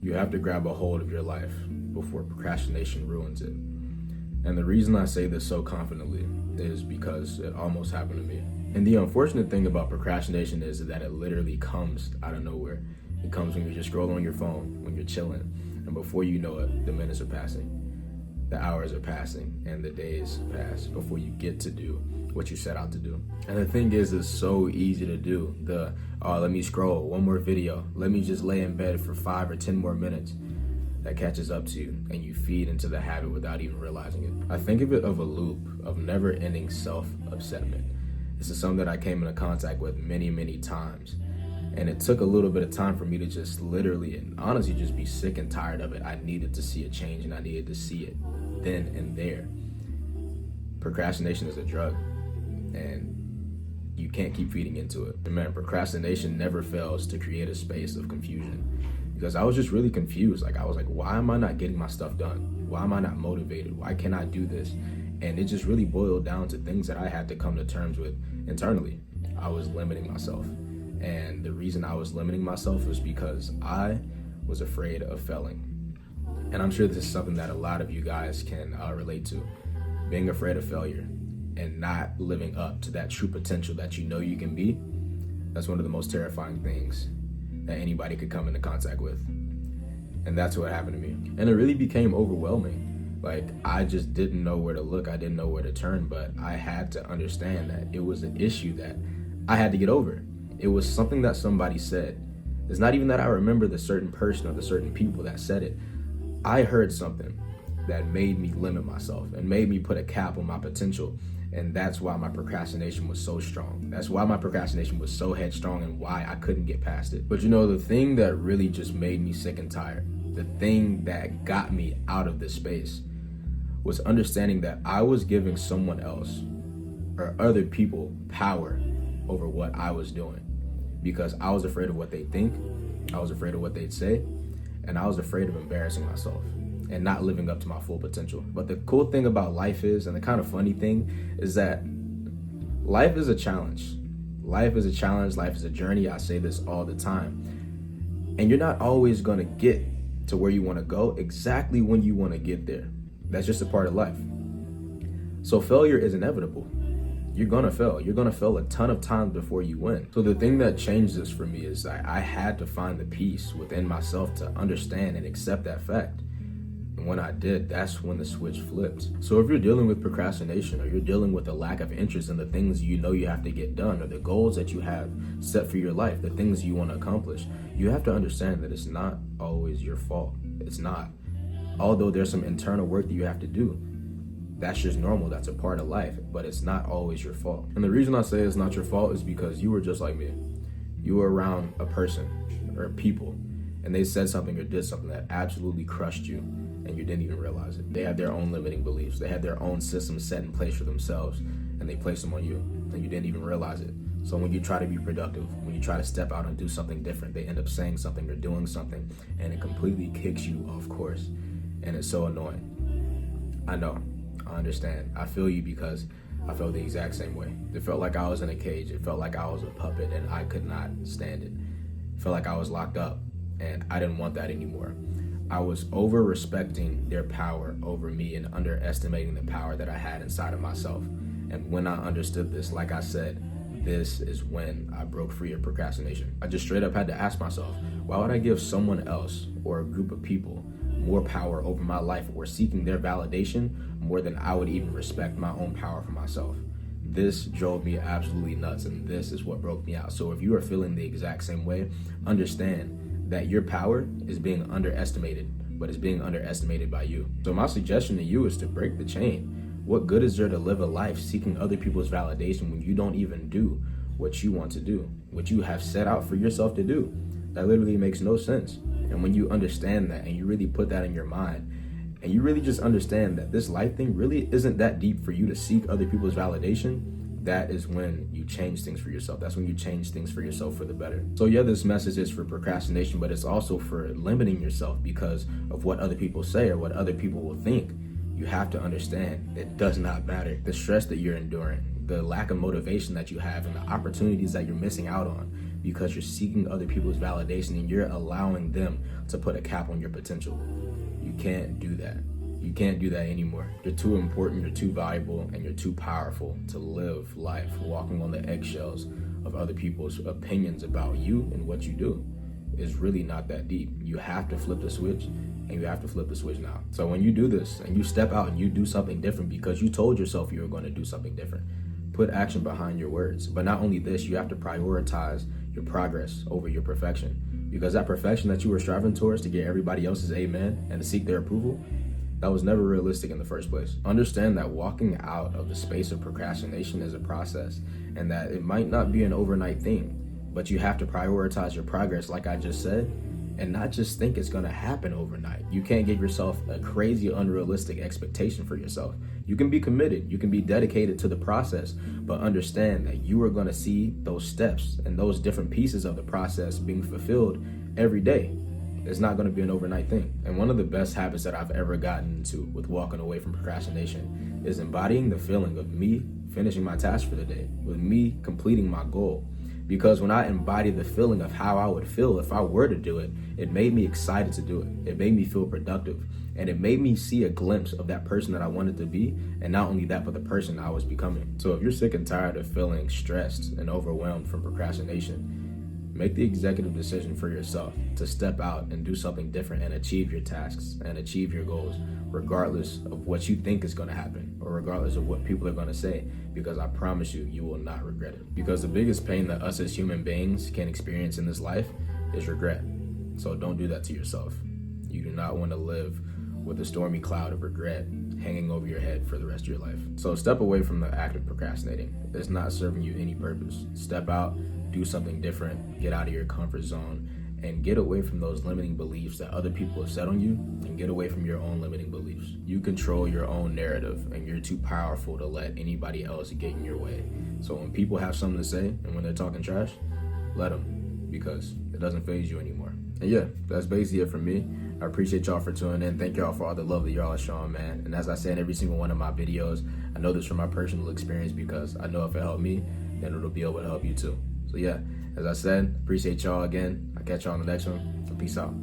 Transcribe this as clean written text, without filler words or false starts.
You have to grab a hold of your life before procrastination ruins it. And the reason I say this so confidently is because it almost happened to me. And the unfortunate thing about procrastination is that it literally comes out of nowhere. It comes when you're just scrolling on your phone, when you're chilling, and before you know it, the minutes are passing, the hours are passing, and the days pass before you get to do what you set out to do. And the thing is, it's so easy to do. Let me scroll, one more video, let me just lay in bed for 5 or 10 more minutes. That catches up to you, and you feed into the habit without even realizing it. I think of it of a loop of never-ending self-upsetment. This is something that I came into contact with many, many times. And it took a little bit of time for me to just literally and honestly just be sick and tired of it. I needed to see a change, and I needed to see it then and there. Procrastination is a drug, and you can't keep feeding into it. And man, procrastination never fails to create a space of confusion. Because I was just really confused. I was like, why am I not getting my stuff done? Why am I not motivated? Why can't I do this? And it just really boiled down to things that I had to come to terms with internally. I was limiting myself. And the reason I was limiting myself was because I was afraid of failing. And I'm sure this is something that a lot of you guys can relate to. Being afraid of failure and not living up to that true potential that you know you can be. That's one of the most terrifying things that anybody could come into contact with. And that's what happened to me. And it really became overwhelming. I just didn't know where to look. I didn't know where to turn, but I had to understand that it was an issue that I had to get over. It was something that somebody said. It's not even that I remember the certain person or the certain people that said it. I heard something that made me limit myself and made me put a cap on my potential. And that's why my procrastination was so strong. That's why my procrastination was so headstrong and why I couldn't get past it. But the thing that really just made me sick and tired, the thing that got me out of this space was understanding that I was giving someone else or other people power over what I was doing because I was afraid of what they think, I was afraid of what they'd say, and I was afraid of embarrassing myself and not living up to my full potential. But the cool thing about life is, and the kind of funny thing is that life is a challenge. Life is a challenge, life is a journey. I say this all the time. And you're not always gonna get to where you wanna go exactly when you wanna get there. That's just a part of life. So failure is inevitable. You're gonna fail. You're gonna fail a ton of times before you win. So the thing that changed this for me is I had to find the peace within myself to understand and accept that fact. And when I did, that's when the switch flipped. So if you're dealing with procrastination or you're dealing with a lack of interest in the things you know you have to get done or the goals that you have set for your life, the things you want to accomplish, you have to understand that it's not always your fault. It's not. Although there's some internal work that you have to do. That's just normal. That's a part of life, but it's not always your fault. And the reason I say it's not your fault is because you were just like me. You were around a person or people and they said something or did something that absolutely crushed you and you didn't even realize it. They had their own limiting beliefs. They had their own systems set in place for themselves and they placed them on you and you didn't even realize it. So when you try to be productive, when you try to step out and do something different, they end up saying something or doing something and it completely kicks you off course. And it's so annoying. I know, I understand. I feel you because I felt the exact same way. It felt like I was in a cage. It felt like I was a puppet and I could not stand it. It felt like I was locked up and I didn't want that anymore. I was over-respecting their power over me and underestimating the power that I had inside of myself. And when I understood this, like I said, this is when I broke free of procrastination. I just straight up had to ask myself, why would I give someone else or a group of people more power over my life or seeking their validation more than I would even respect my own power for myself? This drove me absolutely nuts, and this is what broke me out. So if you are feeling the exact same way, understand that your power is being underestimated, but it's being underestimated by you. So my suggestion to you is to break the chain. What good is there to live a life seeking other people's validation when you don't even do what you want to do, what you have set out for yourself to do? That literally makes no sense. And when you understand that and you really put that in your mind and you really just understand that this life thing really isn't that deep for you to seek other people's validation, that is when you change things for yourself. That's when you change things for yourself for the better. So yeah, this message is for procrastination, but it's also for limiting yourself because of what other people say or what other people will think. You have to understand it does not matter. The stress that you're enduring, the lack of motivation that you have, and the opportunities that you're missing out on, because you're seeking other people's validation and you're allowing them to put a cap on your potential. You can't do that. You can't do that anymore. You're too important, you're too valuable, and you're too powerful to live life walking on the eggshells of other people's opinions about you and what you do. It's really not that deep. You have to flip the switch, and you have to flip the switch now. So when you do this and you step out and you do something different because you told yourself you were going to do something different, put action behind your words. But not only this, you have to prioritize your progress over your perfection, because that perfection that you were striving towards to get everybody else's amen and to seek their approval, that was never realistic in the first place. Understand that walking out of the space of procrastination is a process, and that it might not be an overnight thing, but you have to prioritize your progress, like I just said, and not just think it's gonna happen overnight. You can't give yourself a crazy, unrealistic expectation for yourself. You can be committed, you can be dedicated to the process, but understand that you are gonna see those steps and those different pieces of the process being fulfilled every day. It's not gonna be an overnight thing. And one of the best habits that I've ever gotten into with walking away from procrastination is embodying the feeling of me finishing my task for the day, with me completing my goal. Because when I embodied the feeling of how I would feel if I were to do it, it made me excited to do it. It made me feel productive. And it made me see a glimpse of that person that I wanted to be. And not only that, but the person I was becoming. So if you're sick and tired of feeling stressed and overwhelmed from procrastination, make the executive decision for yourself to step out and do something different and achieve your tasks and achieve your goals, regardless of what you think is going to happen or regardless of what people are going to say, because I promise you, you will not regret it. Because the biggest pain that us as human beings can experience in this life is regret. So don't do that to yourself. You do not want to live with a stormy cloud of regret hanging over your head for the rest of your life. So step away from the act of procrastinating. It's not serving you any purpose. Step out, do something different, get out of your comfort zone, and get away from those limiting beliefs that other people have set on you, and get away from your own limiting beliefs. You control your own narrative, and you're too powerful to let anybody else get in your way. So when people have something to say, and when they're talking trash, let them, because it doesn't faze you anymore. And yeah, that's basically it for me. I appreciate y'all for tuning in. Thank y'all for all the love that y'all are showing, man. And as I say in every single one of my videos, I know this from my personal experience, because I know if it helped me, then it'll be able to help you too. So yeah, as I said, appreciate y'all again. I'll catch y'all on the next one. Peace out.